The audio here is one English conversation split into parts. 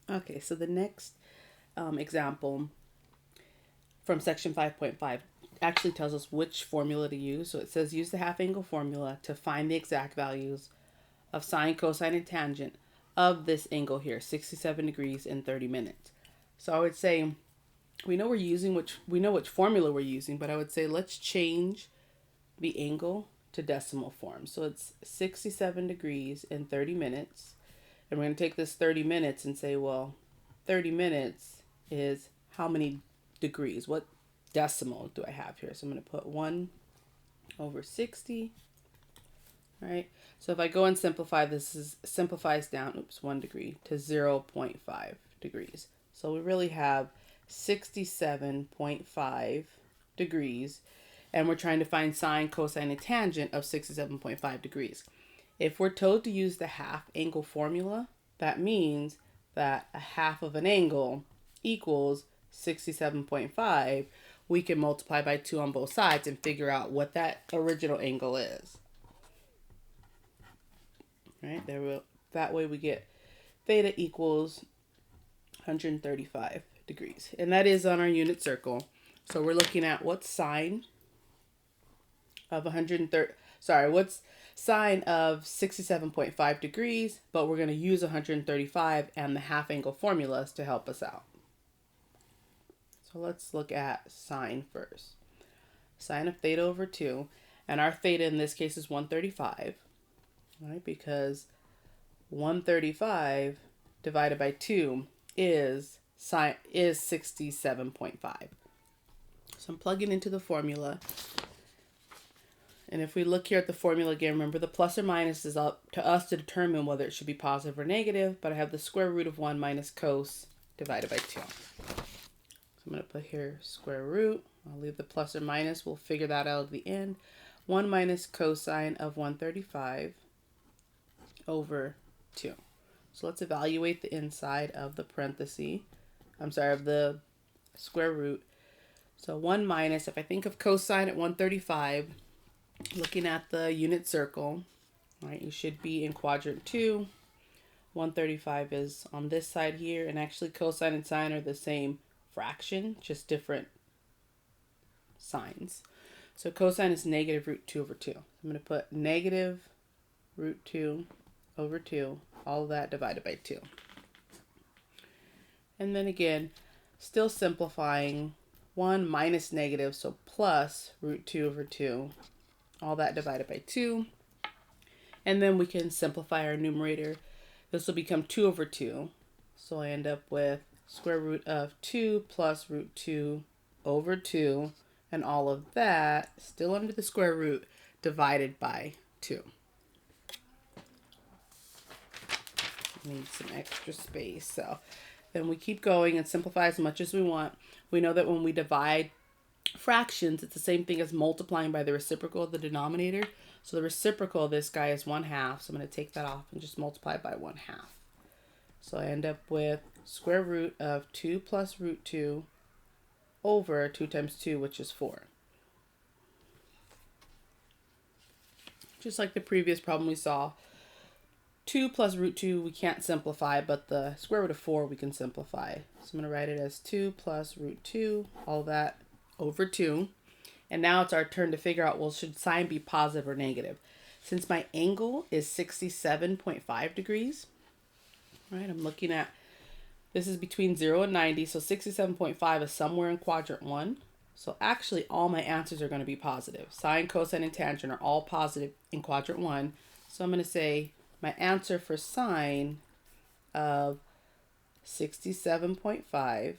Okay, so the next example from section 5.5 actually tells us which formula to use. So it says use the half angle formula to find the exact values of sine, cosine, and tangent of this angle here, 67 degrees in 30 minutes. So I would say we know which formula we're using, but I would say let's change the angle to decimal form. So it's 67 degrees in 30 minutes. And we're going to take this 30 minutes and say, well, 30 minutes is how many degrees? What decimal do I have here? So I'm going to put 1 over 60, right? So if I go and simplify, simplifies down, 1 degree to 0.5 degrees. So we really have 67.5 degrees, and we're trying to find sine, cosine, and tangent of 67.5 degrees. If we're told to use the half angle formula, that means that a half of an angle equals 67.5. We can multiply by 2 on both sides and figure out what that original angle is. Right? That way we get theta equals 135 degrees. And that is on our unit circle. So we're looking at what's sine of 130, what's sine of 67.5 degrees, but we're going to use 135 and the half angle formulas to help us out. So let's look at sine first. Sine of theta over 2, and our theta in this case is 135, right? Because 135 divided by 2 is 67.5. So I'm plugging into the formula. And if we look here at the formula again, remember the plus or minus is up to us to determine whether it should be positive or negative, but I have the square root of 1 minus cos divided by 2. So I'm going to put here square root. I'll leave the plus or minus. We'll figure that out at the end. 1 minus cosine of 135 over 2. So let's evaluate the inside of the parenthesis. Of the square root. So 1 minus, if I think of cosine at 135, looking at the unit circle, right, you should be in quadrant 2. 135 is on this side here, and actually cosine and sine are the same fraction, just different signs. So cosine is negative root 2 over 2. I'm going to put negative root 2 over 2, all of that divided by 2. And then again, still simplifying, 1 minus negative, so plus root 2 over 2, all that divided by 2. And then we can simplify our numerator. This will become 2 over 2. So I end up with square root of 2 plus root 2 over 2. And all of that, still under the square root, divided by 2. Need some extra space. So then we keep going and simplify as much as we want. We know that when we divide fractions, it's the same thing as multiplying by the reciprocal of the denominator. So the reciprocal of this guy is 1/2. So I'm going to take that off and just multiply by 1/2. So I end up with square root of 2 plus root 2 over 2 times 2, which is 4. Just like the previous problem we saw, 2 plus root 2 we can't simplify, but the square root of 4 we can simplify. So I'm going to write it as 2 plus root 2, all that over 2. And now it's our turn to figure out, well, should sine be positive or negative? Since my angle is 67.5 degrees, right, I'm looking at, this is between 0 and 90, so 67.5 is somewhere in quadrant 1. So actually all my answers are going to be positive. Sine, cosine, and tangent are all positive in quadrant 1. So I'm going to say my answer for sine of 67.5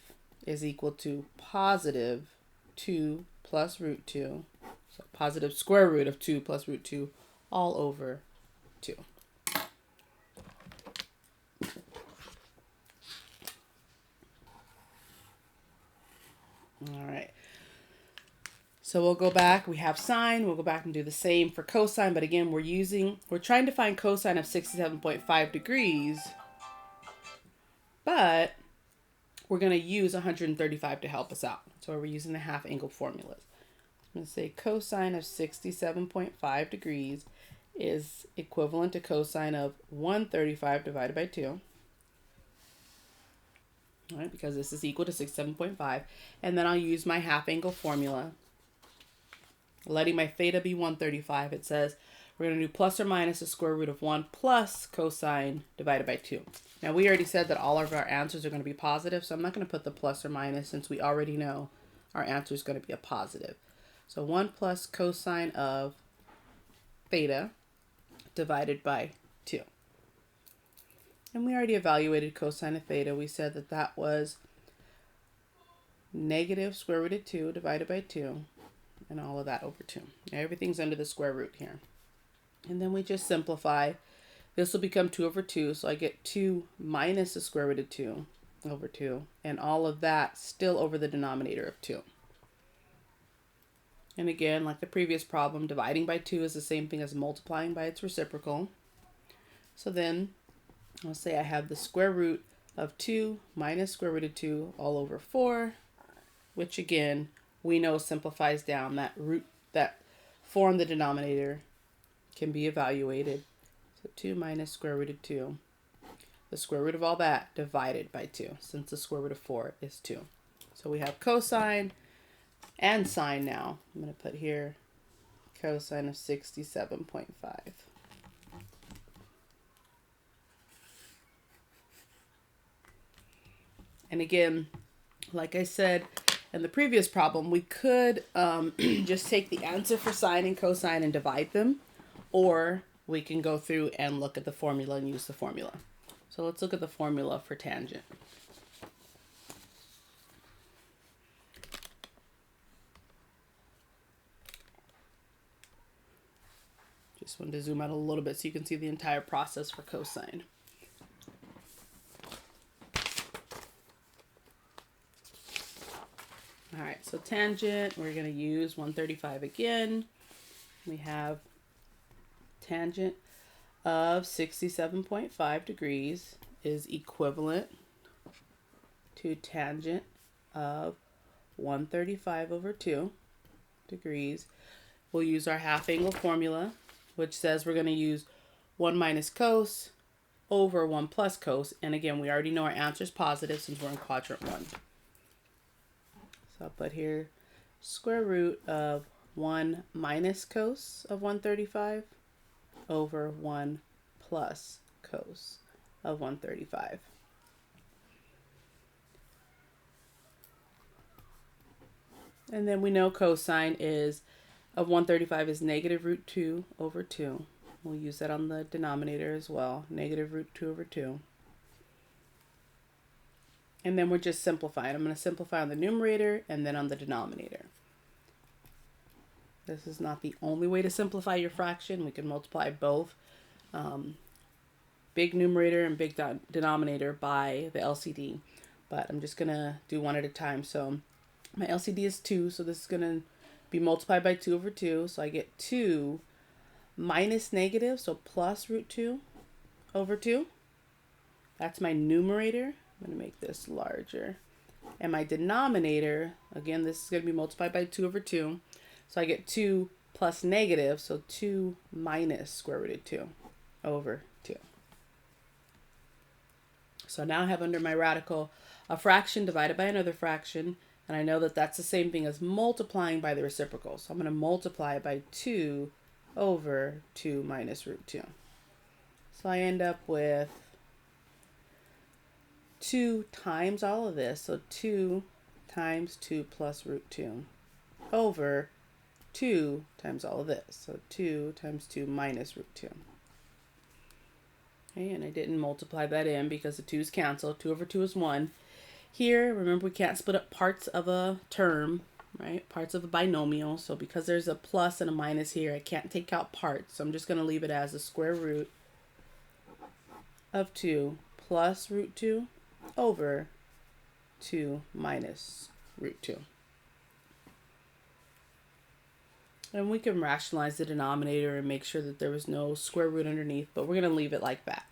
is equal to positive 2 plus root 2. So positive square root of 2 plus root 2 all over 2. All right. So we'll go back. We have sine. We'll go back and do the same for cosine. But again, we're trying to find cosine of 67.5 degrees. But we're going to use 135 to help us out. So we're using the half angle formulas. I'm going to say cosine of 67.5 degrees is equivalent to cosine of 135 divided by 2. all right, because this is equal to 67.5. And then I'll use my half angle formula. Letting my theta be 135, it says we're going to do plus or minus the square root of 1 plus cosine divided by 2. Now, we already said that all of our answers are going to be positive, so I'm not going to put the plus or minus since we already know our answer is going to be a positive. So 1 plus cosine of theta divided by 2. And we already evaluated cosine of theta. We said that that was negative square root of 2 divided by 2. And all of that over 2. Now, everything's under the square root here. And then we just simplify. This will become 2 over 2. So I get 2 minus the square root of 2 over 2. And all of that still over the denominator of 2. And again, like the previous problem, dividing by 2 is the same thing as multiplying by its reciprocal. So then I'll say I have the square root of 2 minus square root of 2 all over 4, which again, we know simplifies down. That root, that 4 in the denominator can be evaluated. So 2 minus square root of 2. The square root of all that divided by 2, since the square root of 4 is 2. So we have cosine and sine now. I'm going to put here cosine of 67.5. And again, like I said in the previous problem, we could just take the answer for sine and cosine and divide them, or we can go through and look at the formula and use the formula. So let's look at the formula for tangent. Just wanted to zoom out a little bit so you can see the entire process for cosine. All right, so tangent, we're going to use 135 again. We have tangent of 67.5 degrees is equivalent to tangent of 135 over 2 degrees. We'll use our half angle formula, which says we're going to use 1 minus cos over 1 plus cos. And again, we already know our answer is positive since we're in quadrant 1. So I'll put here square root of 1 minus cos of 135 over 1 plus cos of 135. And then we know cosine of 135 is negative root 2 over 2. We'll use that on the denominator as well, negative root 2 over 2. And then we're just simplifying. I'm going to simplify on the numerator and then on the denominator. This is not the only way to simplify your fraction. We can multiply both big numerator and big denominator by the LCD. But I'm just going to do one at a time. So my LCD is 2, so this is going to be multiplied by 2 over 2. So I get 2 minus negative, so plus root 2 over 2. That's my numerator. I'm going to make this larger. And my denominator, again, this is going to be multiplied by 2 over 2. So I get 2 plus negative, so 2 minus square root of 2 over 2. So now I have under my radical a fraction divided by another fraction. And I know that that's the same thing as multiplying by the reciprocal. So I'm going to multiply by 2 over 2 minus root 2. So I end up with 2 times all of this, so 2 times 2 plus root 2 over 2 times all of this, so 2 times 2 minus root 2. Okay, and I didn't multiply that in because the 2's cancel. 2 over 2 is 1. Here, remember, we can't split up parts of a term, right? Parts of a binomial. So because there's a plus and a minus here, I can't take out parts. So I'm just going to leave it as the square root of 2 plus root 2 over 2 minus root 2. And we can rationalize the denominator and make sure that there was no square root underneath, but we're going to leave it like that.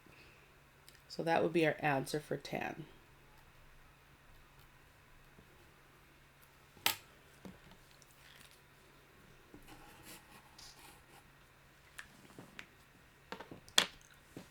So that would be our answer for tan.